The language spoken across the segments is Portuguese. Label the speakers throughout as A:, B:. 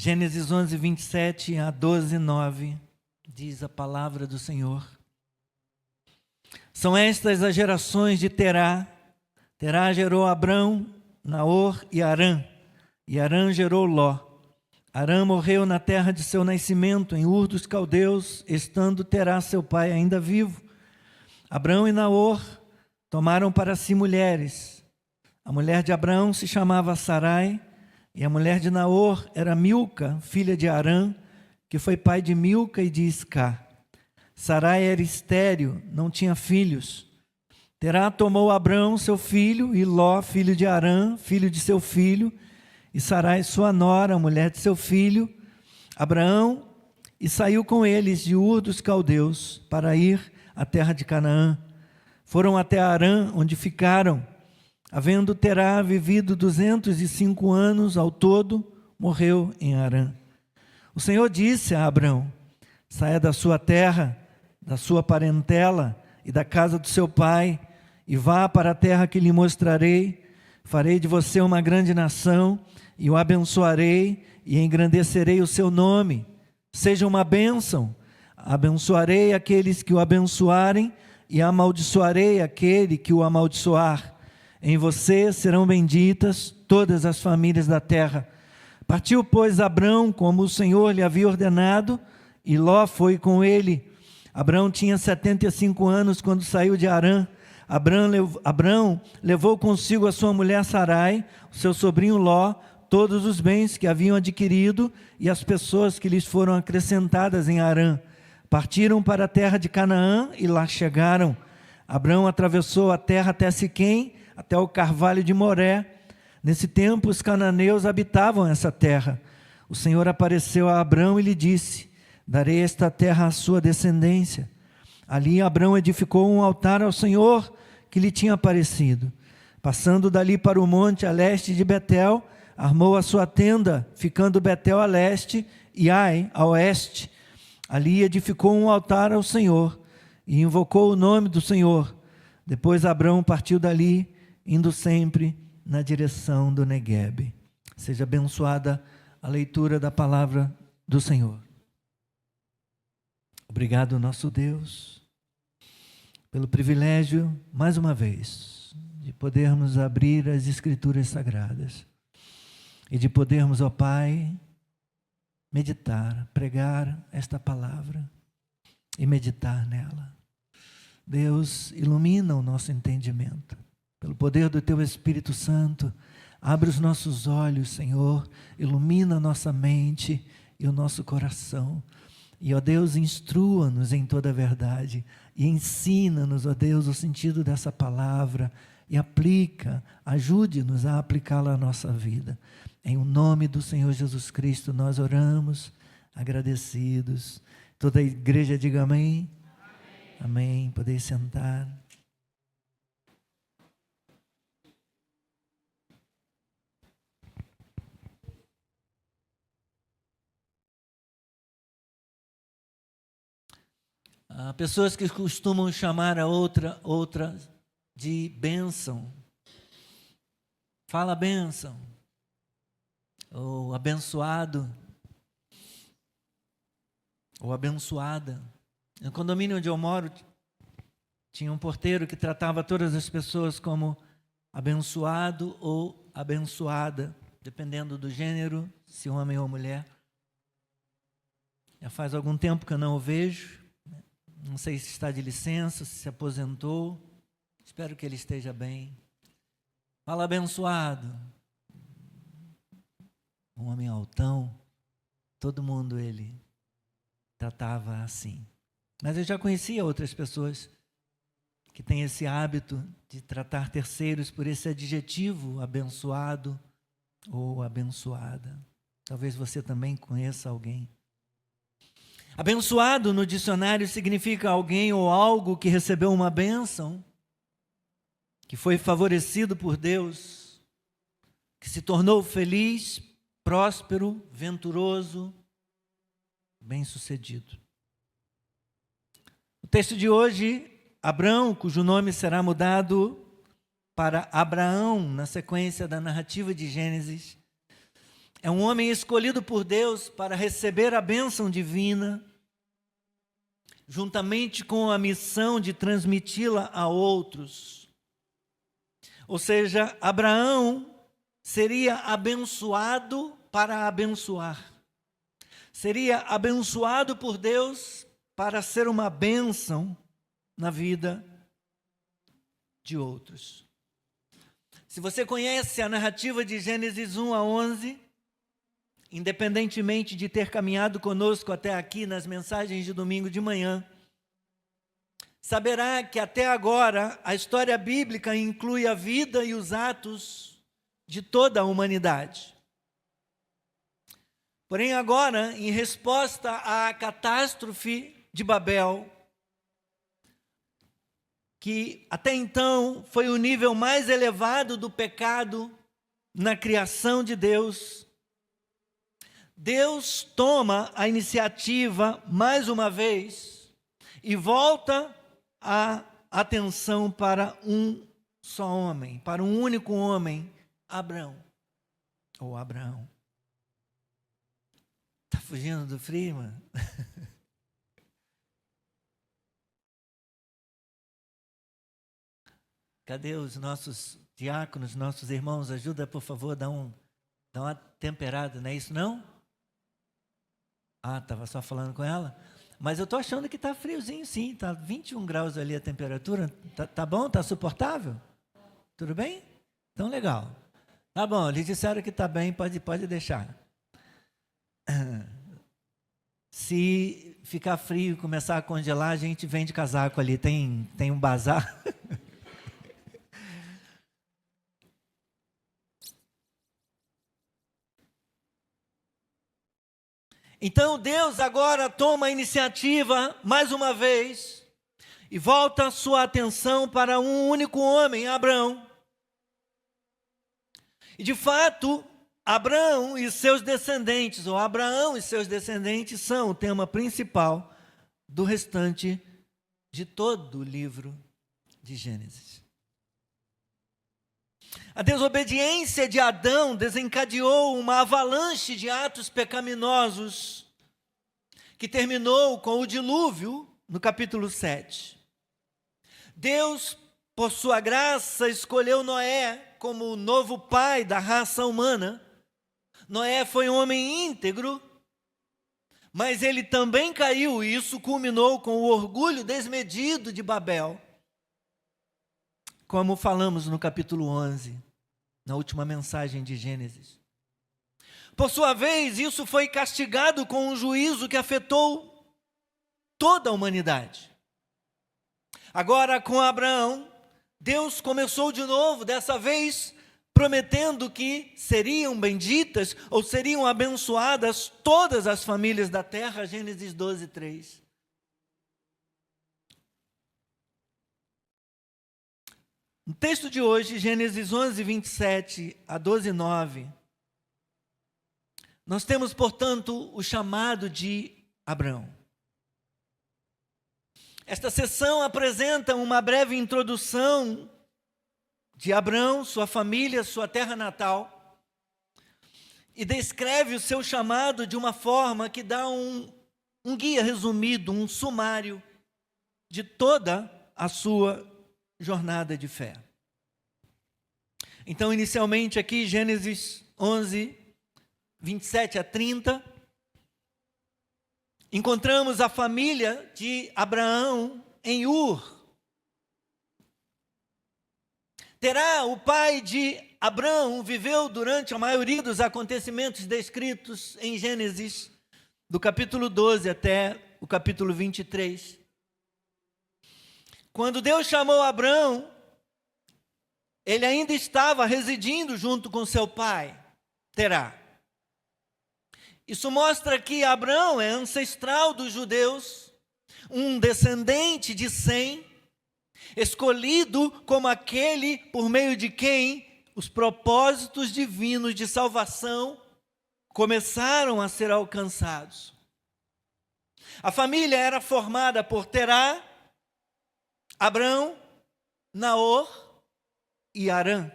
A: Gênesis 11, 27 a 12, 9, diz a palavra do Senhor. São estas as gerações de Terá. Terá gerou Abrão, Naor e Harã. E Harã gerou Ló. Harã morreu na terra de seu nascimento, em Ur dos Caldeus, estando Terá, seu pai, ainda vivo. Abrão e Naor tomaram para si mulheres. A mulher de Abrão se chamava Sarai, e a mulher de Naor era Milca, filha de Harã, que foi pai de Milca e de Iscá. Sarai era estéril, não tinha filhos. Terá tomou Abrão, seu filho, e Ló, filho de Harã, filho de seu filho, e Sarai, sua nora, mulher de seu filho, Abraão, e saiu com eles de Ur dos Caldeus, para ir à terra de Canaã. Foram até Harã, onde ficaram. Havendo Terá vivido 205 anos ao todo, morreu em Harã. O Senhor disse a Abrão: saia da sua terra, da sua parentela e da casa do seu pai, e vá para a terra que lhe mostrarei. Farei de você uma grande nação, e o abençoarei, e engrandecerei o seu nome. Seja uma bênção. Abençoarei aqueles que o abençoarem, e amaldiçoarei aquele que o amaldiçoar. Em você serão benditas todas as famílias da terra. Partiu, pois, Abrão, como o Senhor lhe havia ordenado, e Ló foi com ele. Abrão tinha 75 anos quando saiu de Harã. Abrão levou consigo a sua mulher Sarai, o seu sobrinho Ló, todos os bens que haviam adquirido e as pessoas que lhes foram acrescentadas em Harã. Partiram para a terra de Canaã e lá chegaram. Abrão atravessou a terra até Siquém, até o carvalho de Moré. Nesse tempo os cananeus habitavam essa terra. O Senhor apareceu a Abrão e lhe disse: darei esta terra à sua descendência. Ali Abrão edificou um altar ao Senhor que lhe tinha aparecido. Passando dali para o monte a leste de Betel, armou a sua tenda, ficando Betel a leste e Ai a oeste. Ali edificou um altar ao Senhor e invocou o nome do Senhor. Depois Abrão partiu dali, indo sempre na direção do Neguebe. Seja abençoada a leitura da palavra do Senhor. Obrigado, nosso Deus, pelo privilégio, mais uma vez, de podermos abrir as Escrituras Sagradas e de podermos, ó Pai, meditar, pregar esta palavra e meditar nela. Deus, ilumina o nosso entendimento. Pelo poder do Teu Espírito Santo, abre os nossos olhos, Senhor, ilumina a nossa mente e o nosso coração. E, ó Deus, instrua-nos em toda a verdade e ensina-nos, ó Deus, o sentido dessa palavra e ajude-nos a aplicá-la à nossa vida. Em o nome do Senhor Jesus Cristo nós oramos, agradecidos. Toda a igreja diga amém. Amém. Amém. Podeis sentar. Há pessoas que costumam chamar a outra de bênção. Fala bênção. Ou abençoado. Ou abençoada. No condomínio onde eu moro, tinha um porteiro que tratava todas as pessoas como abençoado ou abençoada, dependendo do gênero, se homem ou mulher. Já faz algum tempo que eu não o vejo. Não sei se está de licença, se aposentou. Espero que ele esteja bem. Fala abençoado. Um homem altão. Todo mundo ele tratava assim. Mas eu já conhecia outras pessoas que têm esse hábito de tratar terceiros por esse adjetivo abençoado ou abençoada. Talvez você também conheça alguém. Abençoado no dicionário significa alguém ou algo que recebeu uma bênção, que foi favorecido por Deus, que se tornou feliz, próspero, venturoso, bem-sucedido. O texto de hoje, Abrão, cujo nome será mudado para Abraão, na sequência da narrativa de Gênesis, É um homem escolhido por Deus para receber a bênção divina, juntamente com a missão de transmiti-la a outros. Ou seja, Abraão seria abençoado para abençoar. Seria abençoado por Deus para ser uma bênção na vida de outros. Se você conhece a narrativa de Gênesis 1 a 11, independentemente de ter caminhado conosco até aqui nas mensagens de domingo de manhã, saberá que até agora a história bíblica inclui a vida e os atos de toda a humanidade. Porém, agora, em resposta à catástrofe de Babel, que até então foi o nível mais elevado do pecado na criação de Deus, Deus toma a iniciativa mais uma vez e volta a atenção para um só homem, para um único homem, Abraão. Está fugindo do frio, mano? Cadê os nossos diáconos, nossos irmãos? Ajuda, por favor, dá uma temperada, não é isso não? Ah, estava só falando com ela. Mas eu estou achando que está friozinho sim, está 21 graus ali a temperatura. Tá bom? Está suportável? Tudo bem? Então legal. Tá bom, eles disseram que está bem, pode deixar. Se ficar frio e começar a congelar, a gente vende casaco ali, tem um bazar. Então Deus agora toma a iniciativa, mais uma vez, e volta a sua atenção para um único homem, Abraão. E de fato, Abraão e seus descendentes são o tema principal do restante de todo o livro de Gênesis. A desobediência de Adão desencadeou uma avalanche de atos pecaminosos que terminou com o dilúvio no capítulo 7. Deus, por sua graça, escolheu Noé como o novo pai da raça humana. Noé foi um homem íntegro, mas ele também caiu, e isso culminou com o orgulho desmedido de Babel, como falamos no capítulo 11, na última mensagem de Gênesis. Por sua vez, isso foi castigado com um juízo que afetou toda a humanidade. Agora, com Abraão, Deus começou de novo, dessa vez prometendo que seriam benditas ou seriam abençoadas todas as famílias da terra, Gênesis 12, 3. No texto de hoje, Gênesis 11, 27 a 12, 9, nós temos, portanto, o chamado de Abraão. Esta sessão apresenta uma breve introdução de Abraão, sua família, sua terra natal, e descreve o seu chamado de uma forma que dá um guia resumido, um sumário de toda a sua jornada de fé. Então, inicialmente aqui, Gênesis 11, 27 a 30, encontramos a família de Abraão em Ur. Terá, o pai de Abraão, viveu durante a maioria dos acontecimentos descritos em Gênesis, do capítulo 12 até o capítulo 23. Quando Deus chamou Abraão, ele ainda estava residindo junto com seu pai, Terá. Isso mostra que Abraão é ancestral dos judeus, um descendente de Sem, escolhido como aquele por meio de quem os propósitos divinos de salvação começaram a ser alcançados. A família era formada por Terá, Abrão, Naor e Harã.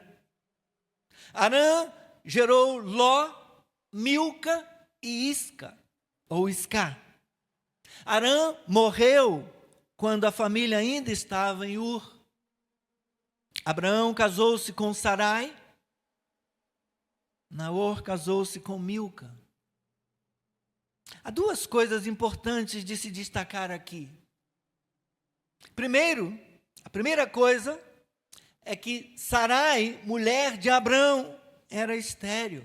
A: Harã gerou Ló, Milca e Isca, ou Isca. Arã morreu quando a família ainda estava em Ur. Abraão casou-se com Sarai. Naor casou-se com Milca. Há duas coisas importantes de se destacar aqui. Primeiro, a primeira coisa é que Sarai, mulher de Abrão, era estéril.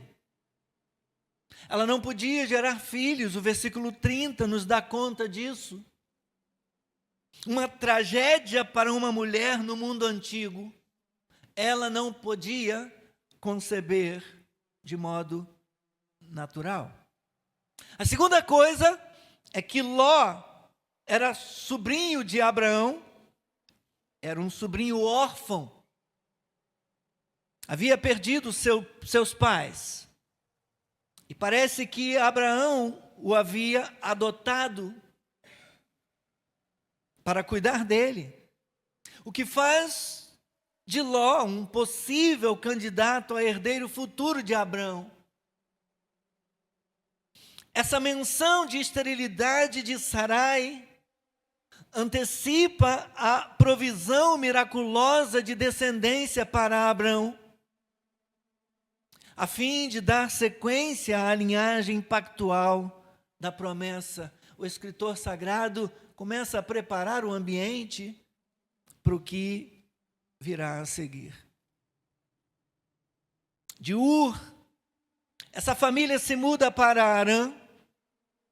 A: Ela não podia gerar filhos, o versículo 30 nos dá conta disso. Uma tragédia para uma mulher no mundo antigo. Ela não podia conceber de modo natural. A segunda coisa é que Ló era sobrinho de Abraão, era um sobrinho órfão. Havia perdido seus pais. E parece que Abraão o havia adotado para cuidar dele. O que faz de Ló um possível candidato a herdeiro futuro de Abraão. Essa menção de esterilidade de Sarai antecipa a provisão miraculosa de descendência para Abraão, a fim de dar sequência à linhagem pactual da promessa. O escritor sagrado começa a preparar o ambiente para o que virá a seguir. De Ur, essa família se muda para Arã,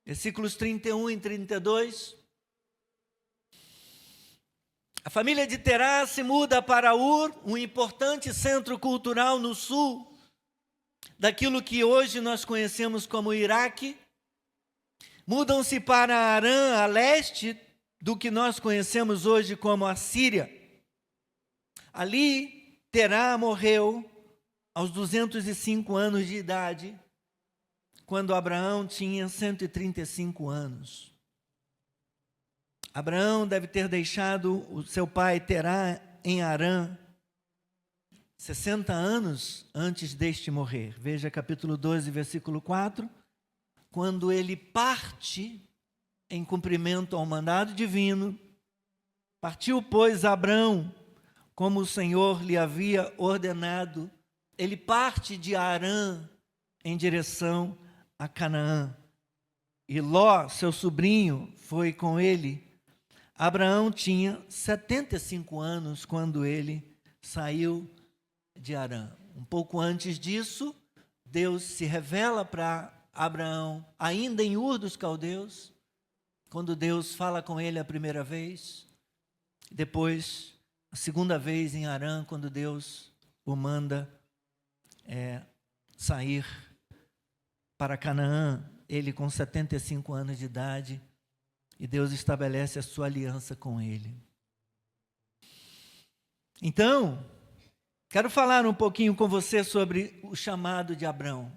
A: versículos 31 e 32. A família de Terá se muda para Ur, um importante centro cultural no sul, daquilo que hoje nós conhecemos como Iraque. Mudam-se para Arã, a leste do que nós conhecemos hoje como a Síria. Ali, Terá morreu aos 205 anos de idade, quando Abraão tinha 135 anos. Abraão deve ter deixado o seu pai Terá em Arã 60 anos antes deste morrer. Veja capítulo 12, versículo 4. Quando ele parte em cumprimento ao mandado divino, partiu, pois, Abrão, como o Senhor lhe havia ordenado. Ele parte de Arã em direção a Canaã. E Ló, seu sobrinho, foi com ele. Abraão tinha 75 anos quando ele saiu de Arã. Um pouco antes disso, Deus se revela para Abraão, ainda em Ur dos Caldeus, quando Deus fala com ele a primeira vez. Depois, a segunda vez em Arã, quando Deus o manda sair para Canaã, ele com 75 anos de idade, e Deus estabelece a sua aliança com ele. Então, quero falar um pouquinho com você sobre o chamado de Abrão.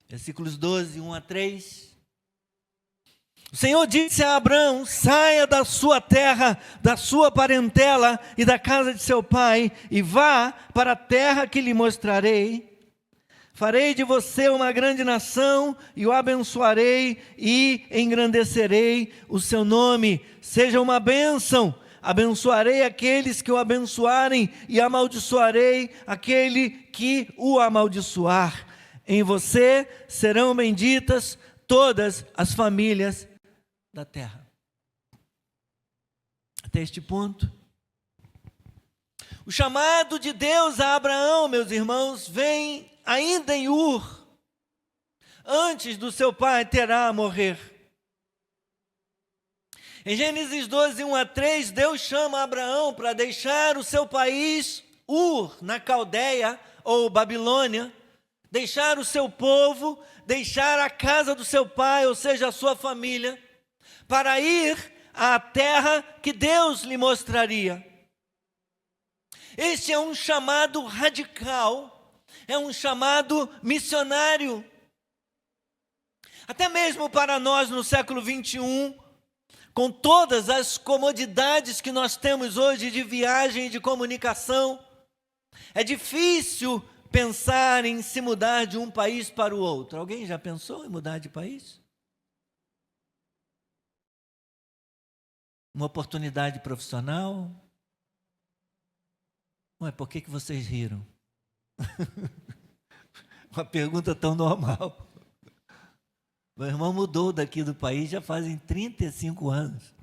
A: Versículos 12, 1 a 3. O Senhor disse a Abrão: saia da sua terra, da sua parentela e da casa de seu pai, e vá para a terra que lhe mostrarei. Farei de você uma grande nação, e o abençoarei e engrandecerei o seu nome. Seja uma bênção. Abençoarei aqueles que o abençoarem, e amaldiçoarei aquele que o amaldiçoar. Em você serão benditas todas as famílias da terra. Até este ponto. O chamado de Deus a Abraão, meus irmãos, vem ainda em Ur, antes do seu pai Terá morrer. Em Gênesis 12, 1 a 3, Deus chama Abraão para deixar o seu país, Ur, na Caldeia ou Babilônia, deixar o seu povo, deixar a casa do seu pai, ou seja, a sua família, para ir à terra que Deus lhe mostraria. Este é um chamado radical, é um chamado missionário. Até mesmo para nós no século 21, com todas as comodidades que nós temos hoje de viagem e de comunicação, é difícil pensar em se mudar de um país para o outro. Alguém já pensou em mudar de país? Uma oportunidade profissional? Ué, por que vocês riram? Uma pergunta tão normal. Meu irmão mudou daqui do país já fazem 35 anos.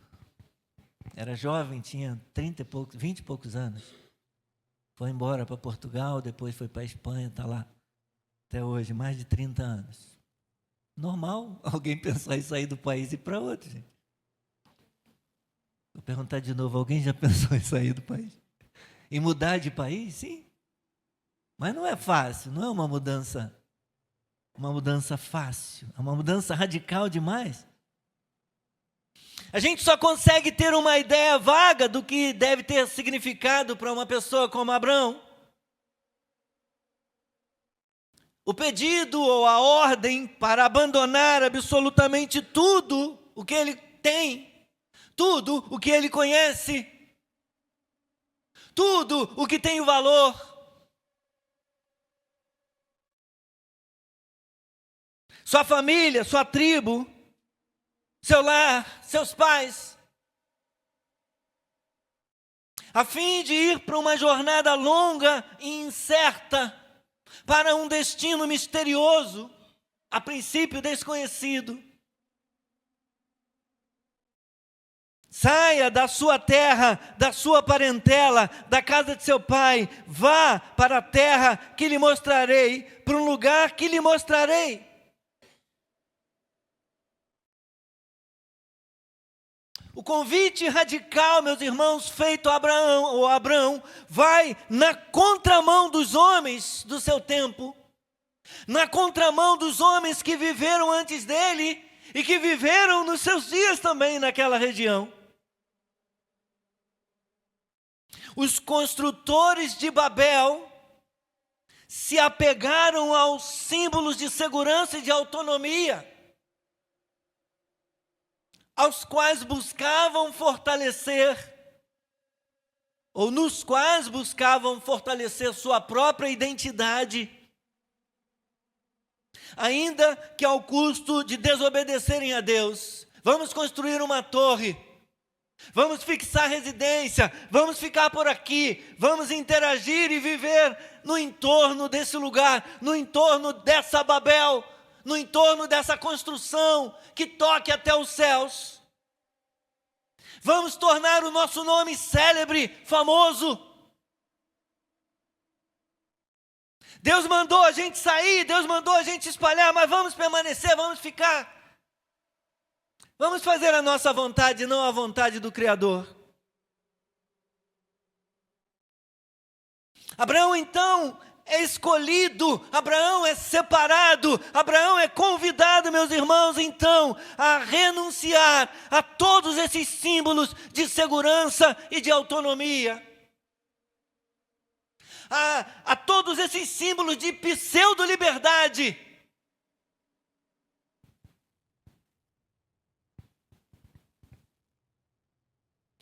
A: Era jovem, tinha 30 e poucos, 20 e poucos anos. Foi embora para Portugal, depois foi para a Espanha, está lá até hoje, mais de 30 anos. Normal alguém pensar em sair do país e ir para outro, gente. Vou perguntar de novo, alguém já pensou em sair do país? Em mudar de país? Sim. Mas não é fácil, não é uma mudança fácil, é uma mudança radical demais. A gente só consegue ter uma ideia vaga do que deve ter significado para uma pessoa como Abrão. O pedido ou a ordem para abandonar absolutamente tudo o que ele tem, tudo o que ele conhece, tudo o que tem valor. Sua família, sua tribo, seu lar, seus pais, a fim de ir para uma jornada longa e incerta, para um destino misterioso, a princípio desconhecido. Saia da sua terra, da sua parentela, da casa de seu pai, vá para a terra que lhe mostrarei, para um lugar que lhe mostrarei. O convite radical, meus irmãos, feito a Abraão, vai na contramão dos homens do seu tempo, na contramão dos homens que viveram antes dele e que viveram nos seus dias também naquela região. Os construtores de Babel se apegaram aos símbolos de segurança e de autonomia, aos quais buscavam fortalecer, ou nos quais buscavam fortalecer sua própria identidade, ainda que ao custo de desobedecerem a Deus. Vamos construir uma torre, vamos fixar residência, vamos ficar por aqui, vamos interagir e viver no entorno desse lugar, no entorno dessa Babel, no entorno dessa construção que toque até os céus. Vamos tornar o nosso nome célebre, famoso. Deus mandou a gente sair, Deus mandou a gente espalhar, mas vamos permanecer, vamos ficar. Vamos fazer a nossa vontade, não a vontade do Criador. Abraão, então, é escolhido, Abraão é separado, Abraão é convidado, meus irmãos, então, a renunciar a todos esses símbolos de segurança e de autonomia. A todos esses símbolos de pseudo-liberdade.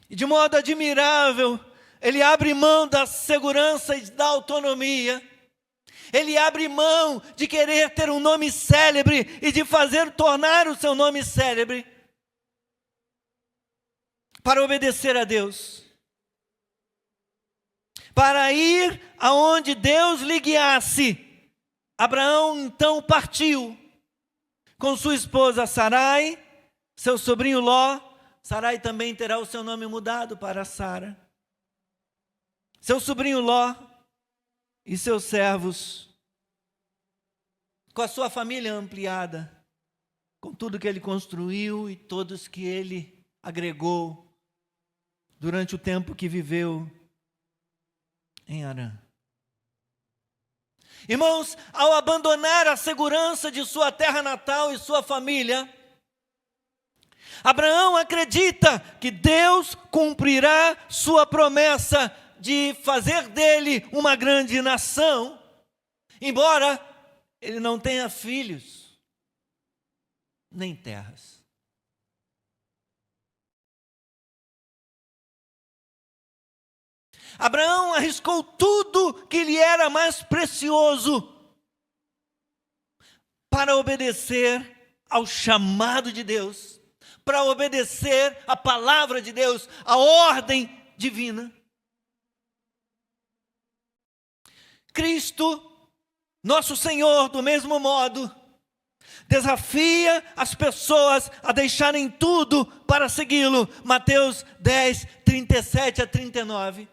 A: E de modo admirável, ele abre mão da segurança e da autonomia. Ele abre mão de querer ter um nome célebre e de tornar o seu nome célebre para obedecer a Deus. Para ir aonde Deus lhe guiasse. Abraão então partiu com sua esposa Sarai, seu sobrinho Ló. Sarai também terá o seu nome mudado para Sara. Seu sobrinho Ló e seus servos, com a sua família ampliada, com tudo que ele construiu e todos que ele agregou durante o tempo que viveu em Harã. Irmãos, ao abandonar a segurança de sua terra natal e sua família, Abraão acredita que Deus cumprirá sua promessa de fazer dele uma grande nação, embora ele não tenha filhos, nem terras. Abraão arriscou tudo que lhe era mais precioso para obedecer ao chamado de Deus, para obedecer à palavra de Deus, à ordem divina. Cristo, nosso Senhor, do mesmo modo, desafia as pessoas a deixarem tudo para segui-lo. Mateus 10, 37 a 39.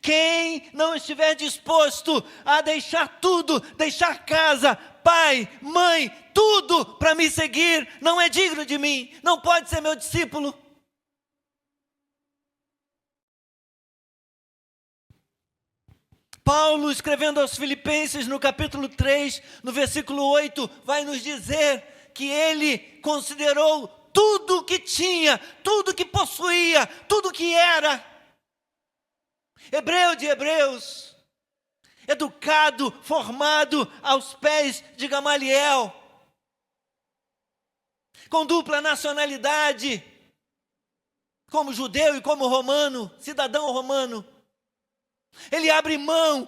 A: Quem não estiver disposto a deixar tudo, deixar casa, pai, mãe, tudo para me seguir, não é digno de mim, não pode ser meu discípulo. Paulo, escrevendo aos Filipenses, no capítulo 3, no versículo 8, vai nos dizer que ele considerou tudo que tinha, tudo que possuía, tudo que era. Hebreu de hebreus, educado, formado aos pés de Gamaliel, com dupla nacionalidade, como judeu e como romano, cidadão romano. Ele abre mão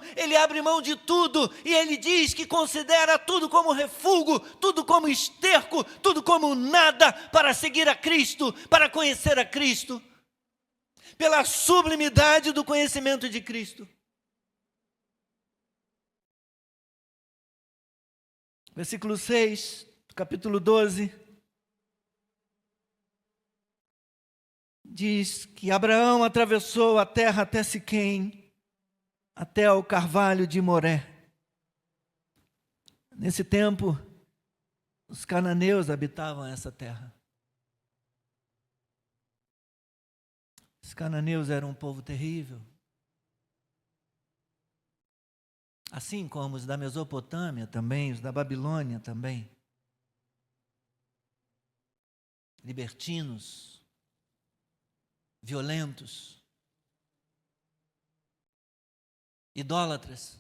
A: de tudo, e ele diz que considera tudo como refúgio, tudo como esterco, tudo como nada para seguir a Cristo, para conhecer a Cristo, pela sublimidade do conhecimento de Cristo. Versículo 6, capítulo 12, diz que Abraão atravessou a terra até Siquém, até ao carvalho de Moré. Nesse tempo, os cananeus habitavam essa terra. Os cananeus eram um povo terrível. Assim como os da Mesopotâmia também, os da Babilônia também. Libertinos, violentos, idólatras.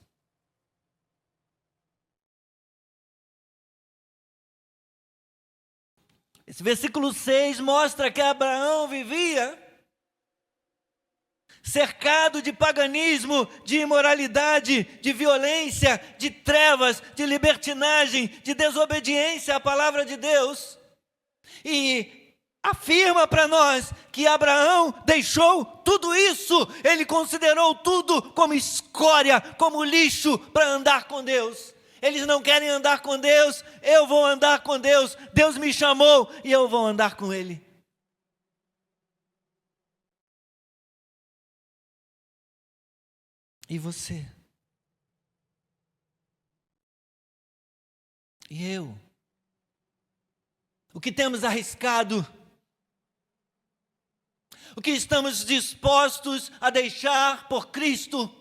A: Esse versículo 6 mostra que Abraão vivia cercado de paganismo, de imoralidade, de violência, de trevas, de libertinagem, de desobediência à palavra de Deus. E afirma para nós que Abraão deixou tudo isso, ele considerou tudo como escória, como lixo para andar com Deus. Eles não querem andar com Deus, eu vou andar com Deus. Deus me chamou e eu vou andar com Ele. E você? E eu? O que temos arriscado? O que estamos dispostos a deixar por Cristo?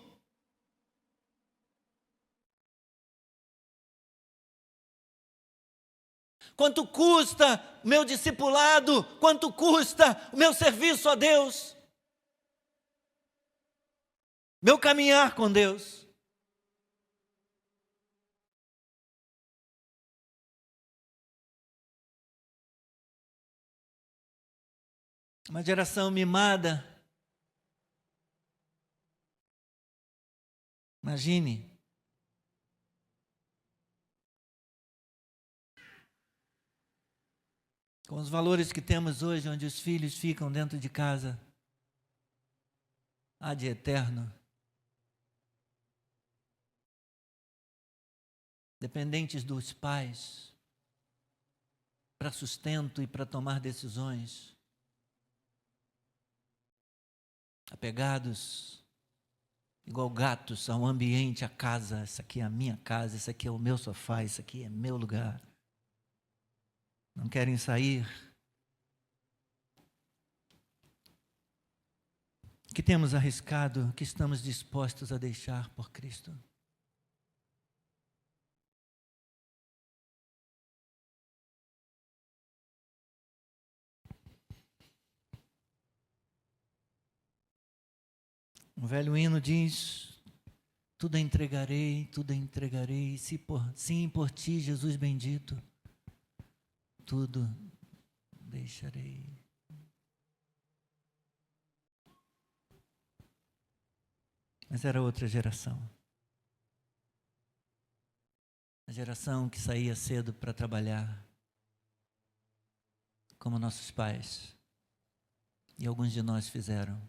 A: Quanto custa meu discipulado? Quanto custa o meu serviço a Deus? Meu caminhar com Deus? Uma geração mimada. Imagine. Com os valores que temos hoje, onde os filhos ficam dentro de casa, há de eterno, dependentes dos pais, para sustento e para tomar decisões, apegados, igual gatos ao ambiente, à casa. Essa aqui é a minha casa, esse aqui é o meu sofá, esse aqui é meu lugar. Não querem sair. O que temos arriscado, o que estamos dispostos a deixar por Cristo? Um velho hino diz: tudo entregarei, sim por ti, Jesus bendito, tudo deixarei. Mas era outra geração. A geração que saía cedo para trabalhar, como nossos pais. E alguns de nós fizeram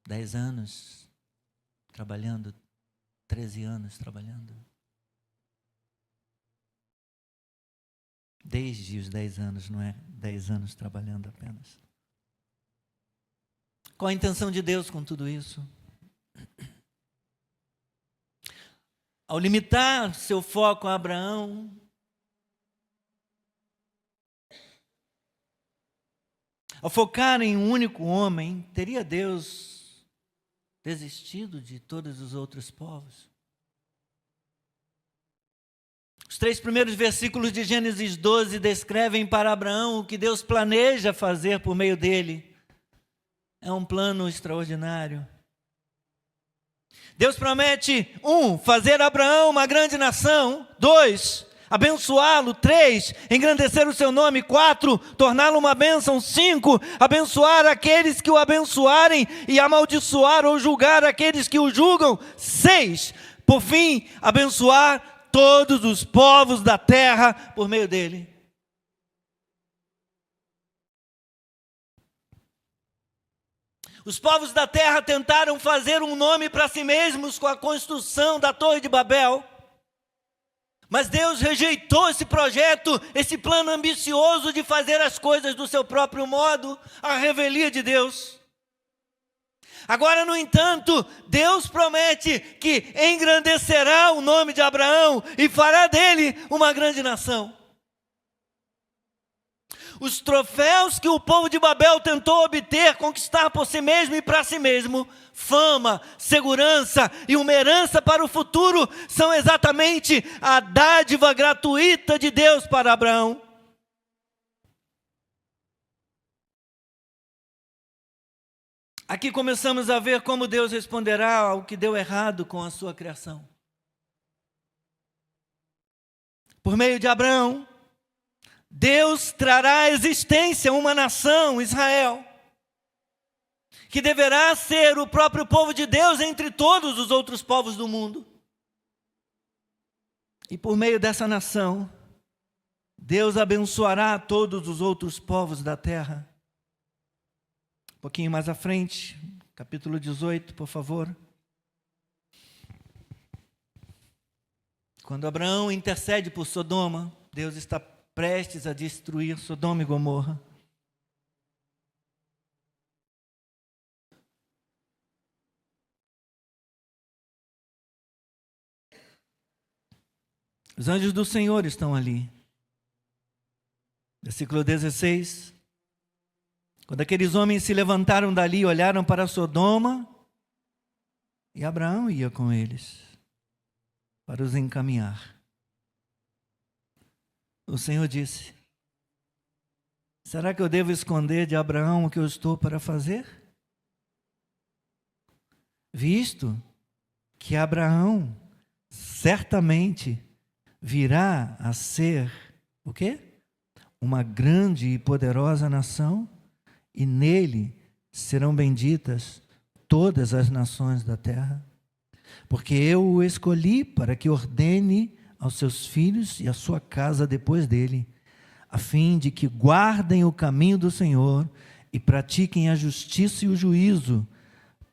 A: 10 anos trabalhando, 13 anos trabalhando. Desde os 10 anos, não é 10 anos trabalhando apenas. Qual a intenção de Deus com tudo isso? Ao limitar seu foco a Abraão, ao focar em um único homem, teria Deus desistido de todos os outros povos? Os 3 primeiros versículos de Gênesis 12 descrevem para Abraão o que Deus planeja fazer por meio dele. É um plano extraordinário. Deus promete, 1, fazer Abraão uma grande nação. 2, abençoá-lo. 3, engrandecer o seu nome. 4, torná-lo uma bênção. 5, abençoar aqueles que o abençoarem e amaldiçoar ou julgar aqueles que o julgam. 6, por fim, abençoar todos os povos da terra por meio dele. Os povos da terra tentaram fazer um nome para si mesmos com a construção da Torre de Babel. Mas Deus rejeitou esse projeto, esse plano ambicioso de fazer as coisas do seu próprio modo, a revelia de Deus. Agora, no entanto, Deus promete que engrandecerá o nome de Abraão e fará dele uma grande nação. Os troféus que o povo de Babel tentou obter, conquistar por si mesmo e para si mesmo, fama, segurança e uma herança para o futuro, são exatamente a dádiva gratuita de Deus para Abraão. Aqui começamos a ver como Deus responderá ao que deu errado com a sua criação. Por meio de Abraão, Deus trará à existência uma nação, Israel, que deverá ser o próprio povo de Deus entre todos os outros povos do mundo. E por meio dessa nação, Deus abençoará todos os outros povos da terra. Um pouquinho mais à frente, capítulo 18, por favor. Quando Abraão intercede por Sodoma, Deus está prestes a destruir Sodoma e Gomorra. Os anjos do Senhor estão ali. Versículo 16. Quando aqueles homens se levantaram dali e olharam para Sodoma, e Abraão ia com eles para os encaminhar. O Senhor disse: será que eu devo esconder de Abraão o que eu estou para fazer? Visto que Abraão certamente virá a ser, o quê? Uma grande e poderosa nação, e nele serão benditas todas as nações da terra, porque eu o escolhi para que ordene aos seus filhos e à sua casa depois dele, a fim de que guardem o caminho do Senhor e pratiquem a justiça e o juízo,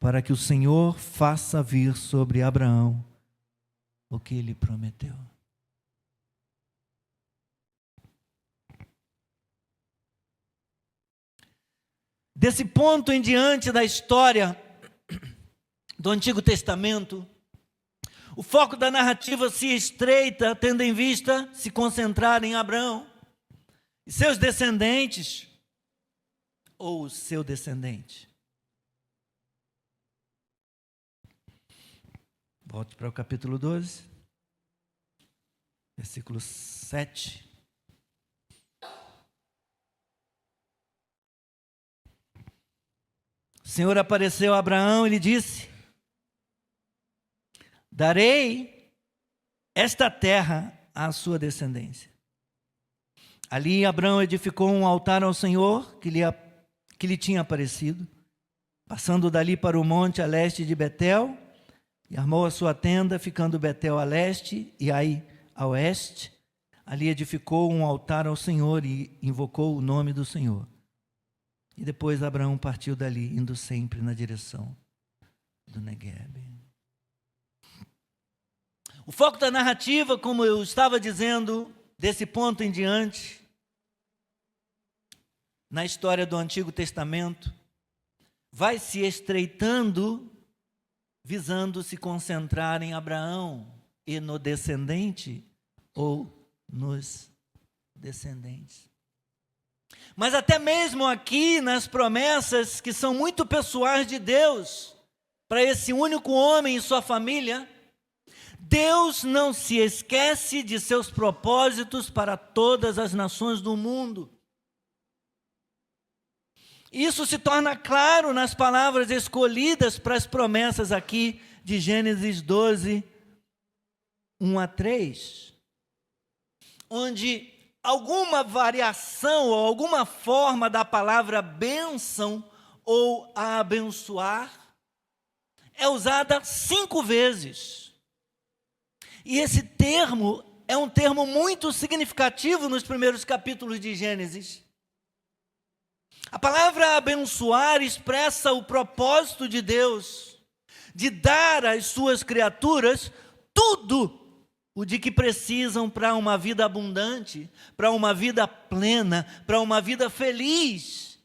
A: para que o Senhor faça vir sobre Abraão o que ele prometeu. Desse ponto em diante da história do Antigo Testamento, o foco da narrativa se estreita, tendo em vista se concentrar em Abraão e seus descendentes, ou o seu descendente. Volte para o capítulo 12, versículo 7. O Senhor apareceu a Abraão e lhe disse: darei esta terra à sua descendência. Ali Abraão edificou um altar ao Senhor que lhe tinha aparecido. Passando dali para o monte a leste de Betel, e armou a sua tenda, ficando Betel a leste e Ai a oeste. Ali edificou um altar ao Senhor e invocou o nome do Senhor. E depois Abraão partiu dali, indo sempre na direção do Negueb. O foco da narrativa, como eu estava dizendo, desse ponto em diante, na história do Antigo Testamento, vai se estreitando, visando se concentrar em Abraão e no descendente ou nos descendentes. Mas até mesmo aqui nas promessas que são muito pessoais de Deus, para esse único homem e sua família, Deus não se esquece de seus propósitos para todas as nações do mundo. Isso se torna claro nas palavras escolhidas para as promessas aqui de Gênesis 12, 1 a 3, onde alguma variação ou alguma forma da palavra bênção ou abençoar é usada 5 vezes. E esse termo é um termo muito significativo nos primeiros capítulos de Gênesis. A palavra abençoar expressa o propósito de Deus de dar às suas criaturas tudo o de que precisam para uma vida abundante, para uma vida plena, para uma vida feliz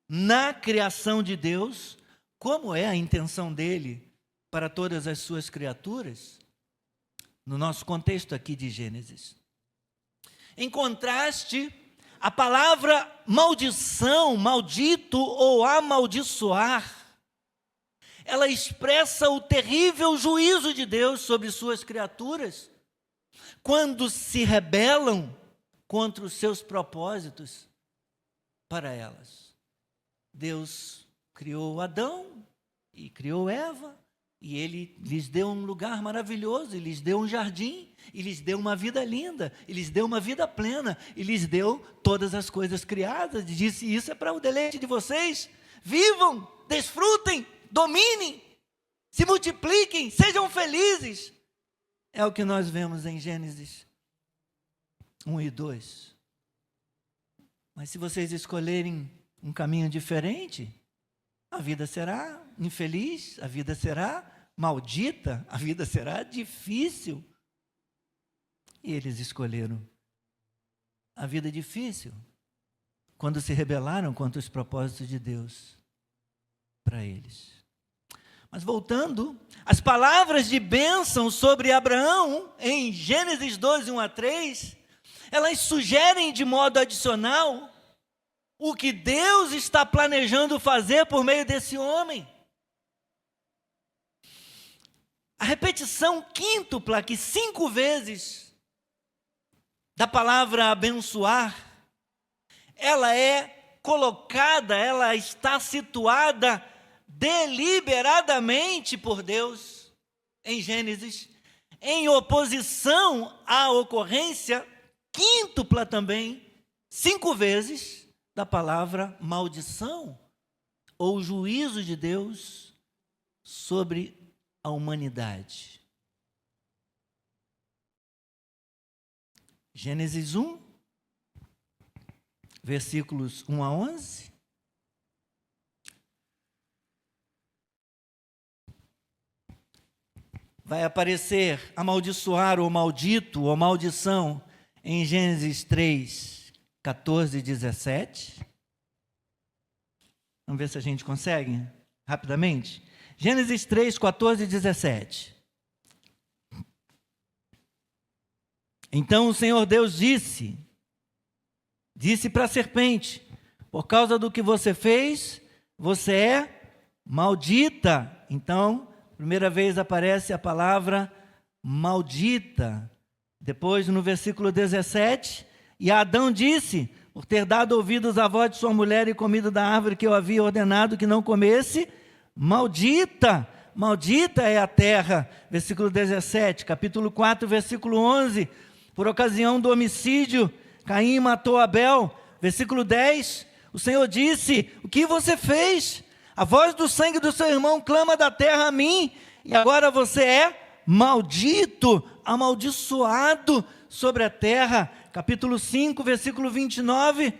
A: na criação de Deus, como é a intenção dele para todas as suas criaturas, no nosso contexto aqui de Gênesis. Em contraste, a palavra maldição, maldito ou amaldiçoar, ela expressa o terrível juízo de Deus sobre suas criaturas, quando se rebelam contra os seus propósitos para elas. Deus criou Adão e criou Eva, e ele lhes deu um lugar maravilhoso, e lhes deu um jardim, e lhes deu uma vida linda, e lhes deu uma vida plena, e lhes deu todas as coisas criadas, e disse: isso é para o deleite de vocês, vivam, desfrutem, dominem, se multipliquem, sejam felizes. É o que nós vemos em Gênesis 1 e 2. Mas se vocês escolherem um caminho diferente, a vida será infeliz, a vida será maldita, a vida será difícil. E eles escolheram a vida difícil quando se rebelaram contra os propósitos de Deus para eles. Mas voltando, as palavras de bênção sobre Abraão, em Gênesis 12, 1 a 3, elas sugerem de modo adicional o que Deus está planejando fazer por meio desse homem. A repetição quíntupla, aqui 5 vezes, da palavra abençoar, ela é colocada, ela está situada deliberadamente por Deus, em Gênesis, em oposição à ocorrência quíntupla também, 5 vezes, da palavra maldição, ou juízo de Deus sobre a humanidade. Gênesis 1, versículos 1 a 11. Vai aparecer amaldiçoar ou maldito ou maldição em Gênesis 3, 14 e 17. Vamos ver se a gente consegue rapidamente. Gênesis 3, 14 e 17. Então o Senhor Deus disse para a serpente: por causa do que você fez, você é maldita. Então, primeira vez aparece a palavra maldita. Depois, no versículo 17, e Adão disse: por ter dado ouvidos à voz de sua mulher e comido da árvore que eu havia ordenado que não comesse, maldita, maldita é a terra. Versículo 17, capítulo 4, versículo 11, por ocasião do homicídio, Caim matou Abel. Versículo 10, o Senhor disse: o que você fez? A voz do sangue do seu irmão clama da terra a mim, e agora você é maldito, amaldiçoado sobre a terra. Capítulo 5, versículo 29.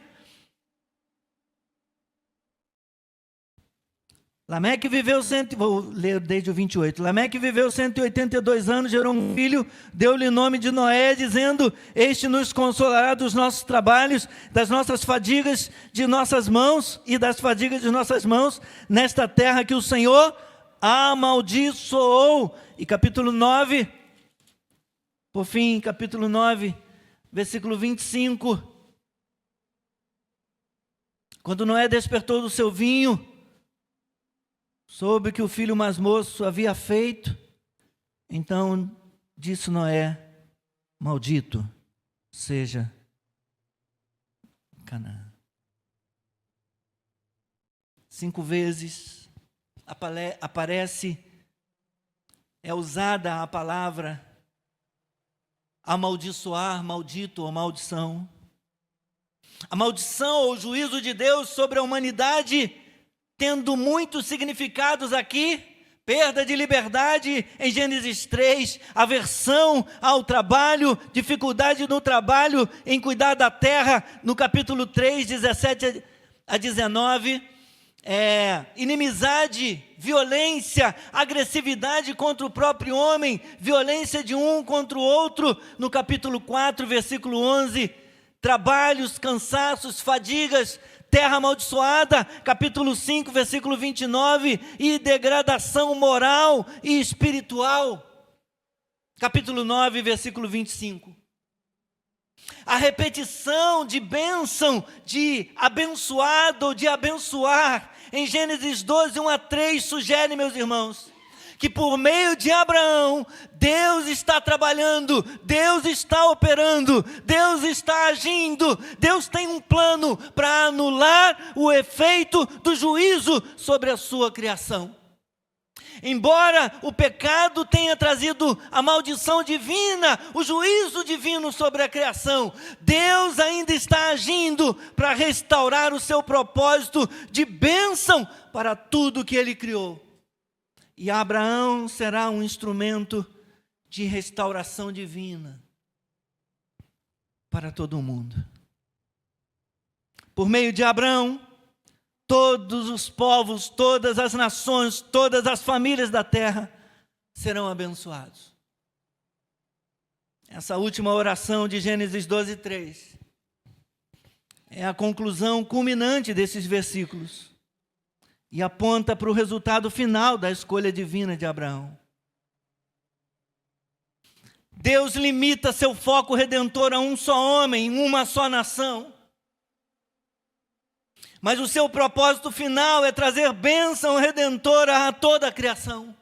A: Lameque viveu vou ler desde o 28. Lameque viveu 182 anos, gerou um filho, deu-lhe o nome de Noé, dizendo: este nos consolará dos nossos trabalhos, das nossas fadigas de nossas mãos e das fadigas de nossas mãos, nesta terra que o Senhor amaldiçoou. E capítulo 9, por fim, capítulo 9, versículo 25. Quando Noé despertou do seu vinho, soube que o filho mais moço havia feito, então disse Noé: maldito seja Canaã. 5 vezes aparece, é usada a palavra amaldiçoar, maldito ou maldição. A maldição ou o juízo de Deus sobre a humanidade, tendo muitos significados aqui: perda de liberdade em Gênesis 3, aversão ao trabalho, dificuldade no trabalho, em cuidar da terra, no capítulo 3, 17 a 19, inimizade, violência, agressividade contra o próprio homem, violência de um contra o outro, no capítulo 4, versículo 11, trabalhos, cansaços, fadigas, terra amaldiçoada, capítulo 5, versículo 29, e degradação moral e espiritual, capítulo 9, versículo 25. A repetição de bênção, de abençoado, de abençoar, em Gênesis 12, 1 a 3, sugere, meus irmãos, que por meio de Abraão, Deus está trabalhando, Deus está operando, Deus está agindo, Deus tem um plano para anular o efeito do juízo sobre a sua criação. Embora o pecado tenha trazido a maldição divina, o juízo divino sobre a criação, Deus ainda está agindo para restaurar o seu propósito de bênção para tudo que Ele criou. E Abraão será um instrumento de restauração divina para todo o mundo. Por meio de Abraão, todos os povos, todas as nações, todas as famílias da terra serão abençoados. Essa última oração de Gênesis 12, 3 é a conclusão culminante desses versículos e aponta para o resultado final da escolha divina de Abraão. Deus limita seu foco redentor a um só homem, em uma só nação. Mas o seu propósito final é trazer bênção redentora a toda a criação.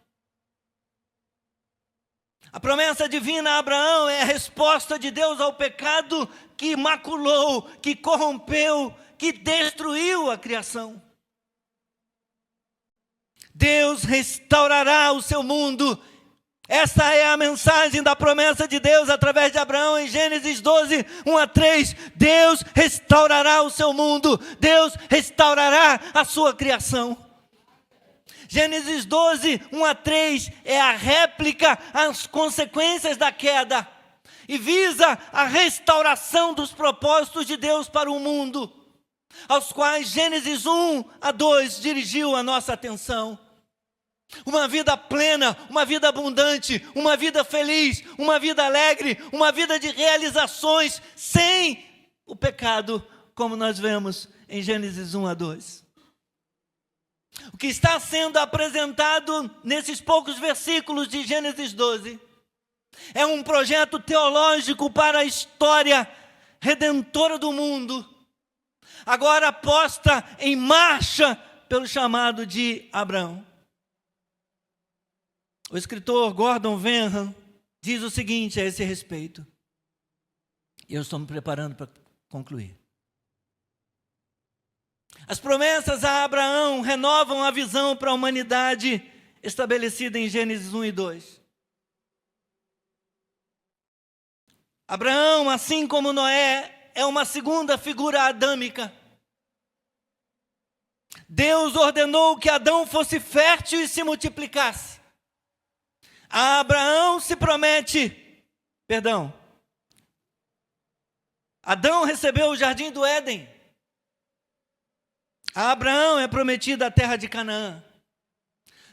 A: A promessa divina a Abraão é a resposta de Deus ao pecado que maculou, que corrompeu, que destruiu a criação. Deus restaurará o seu mundo. Essa é a mensagem da promessa de Deus através de Abraão em Gênesis 12, 1 a 3. Deus restaurará o seu mundo. Deus restaurará a sua criação. Gênesis 12, 1 a 3 é a réplica às consequências da queda e visa a restauração dos propósitos de Deus para o mundo, aos quais Gênesis 1 a 2 dirigiu a nossa atenção. Uma vida plena, uma vida abundante, uma vida feliz, uma vida alegre, uma vida de realizações, sem o pecado, como nós vemos em Gênesis 1 a 2. O que está sendo apresentado nesses poucos versículos de Gênesis 12 é um projeto teológico para a história redentora do mundo, agora posta em marcha pelo chamado de Abraão. O escritor Gordon Venham diz o seguinte a esse respeito. Eu estou me preparando para concluir. As promessas a Abraão renovam a visão para a humanidade estabelecida em Gênesis 1 e 2. Abraão, assim como Noé, é uma segunda figura adâmica. Deus ordenou que Adão fosse fértil e se multiplicasse. A Abraão se promete, Adão recebeu o jardim do Éden. A Abraão é prometida a terra de Canaã.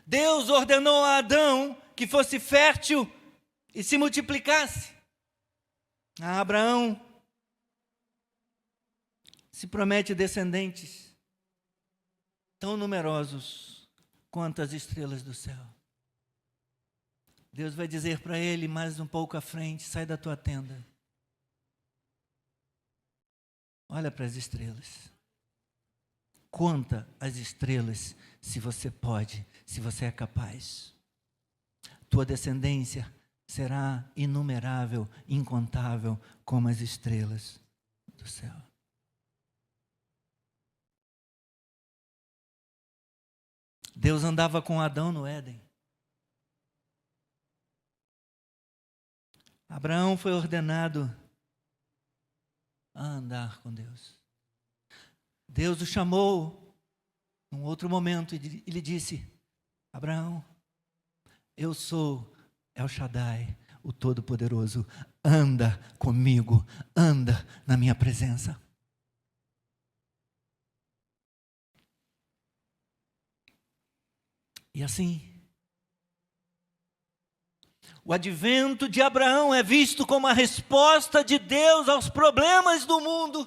A: Deus ordenou a Adão que fosse fértil e se multiplicasse. A Abraão se promete descendentes tão numerosos quanto as estrelas do céu. Deus vai dizer para ele mais um pouco à frente: sai da tua tenda. Olha para as estrelas. Conta as estrelas, se você pode, se você é capaz. Tua descendência será inumerável, incontável, como as estrelas do céu. Deus andava com Adão no Éden. Abraão foi ordenado a andar com Deus. Deus o chamou num outro momento e lhe disse: Abraão, eu sou El Shaddai, o Todo-Poderoso. Anda comigo, anda na minha presença. E assim, o advento de Abraão é visto como a resposta de Deus aos problemas do mundo.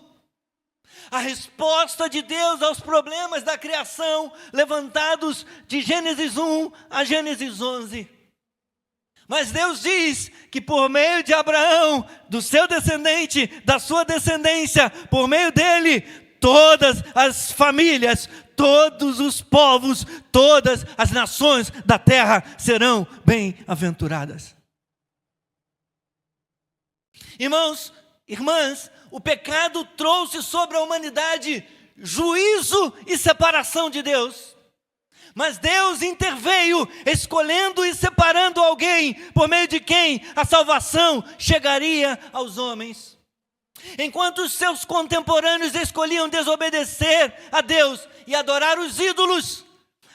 A: A resposta de Deus aos problemas da criação, levantados de Gênesis 1 a Gênesis 11. Mas Deus diz que por meio de Abraão, do seu descendente, da sua descendência, por meio dele, todas as famílias, todos os povos, todas as nações da terra serão bem-aventuradas. Irmãos, irmãs, o pecado trouxe sobre a humanidade juízo e separação de Deus. Mas Deus interveio, escolhendo e separando alguém, por meio de quem a salvação chegaria aos homens. Enquanto os seus contemporâneos escolhiam desobedecer a Deus e adorar os ídolos,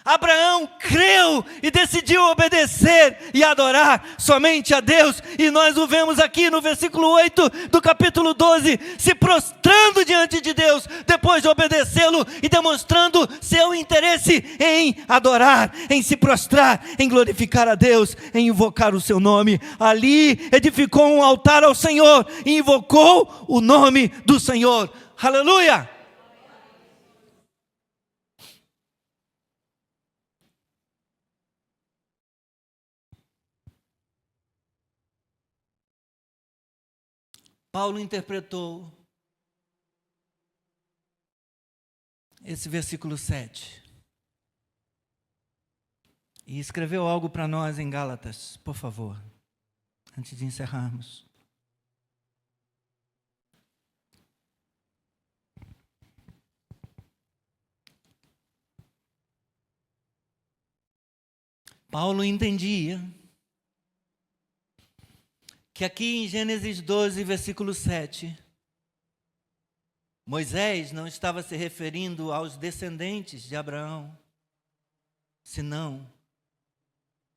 A: Abraão creu e decidiu obedecer e adorar somente a Deus. E nós o vemos aqui no versículo 8 do capítulo 12, se prostrando diante de Deus, depois de obedecê-lo e demonstrando seu interesse em adorar, em se prostrar, em glorificar a Deus, em invocar o seu nome. Ali edificou um altar ao Senhor e invocou o nome do Senhor. Aleluia! Paulo interpretou esse versículo 7 e escreveu algo para nós em Gálatas, por favor, antes de encerrarmos. Paulo entendia que aqui em Gênesis 12, versículo 7, Moisés não estava se referindo aos descendentes de Abraão, senão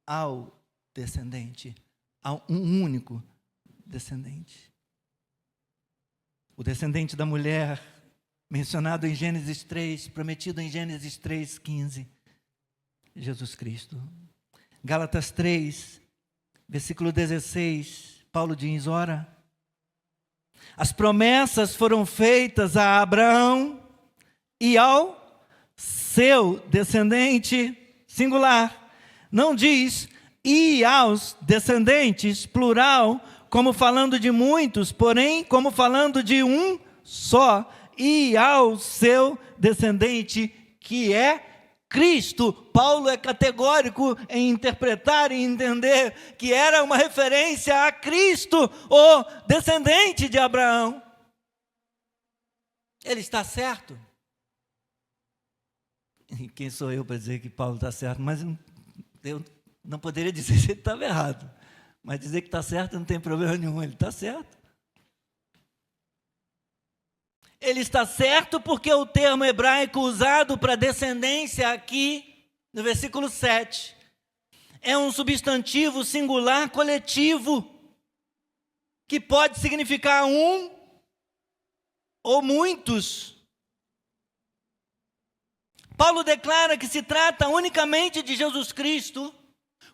A: ao descendente, a um único descendente. O descendente da mulher, mencionado em Gênesis 3, prometido em Gênesis 3:15, Jesus Cristo. Gálatas 3, versículo 16, Paulo diz: ora, as promessas foram feitas a Abraão e ao seu descendente, singular. Não diz e aos descendentes, plural, como falando de muitos, porém como falando de um só, e ao seu descendente, que é Cristo. Paulo é categórico em interpretar e entender que era uma referência a Cristo, o descendente de Abraão. Ele está certo? E quem sou eu para dizer que Paulo está certo? Mas eu não poderia dizer se ele estava errado. Mas dizer que está certo não tem problema nenhum, ele está certo. Ele está certo porque o termo hebraico usado para descendência aqui, no versículo 7, é um substantivo singular coletivo, que pode significar um ou muitos. Paulo declara que se trata unicamente de Jesus Cristo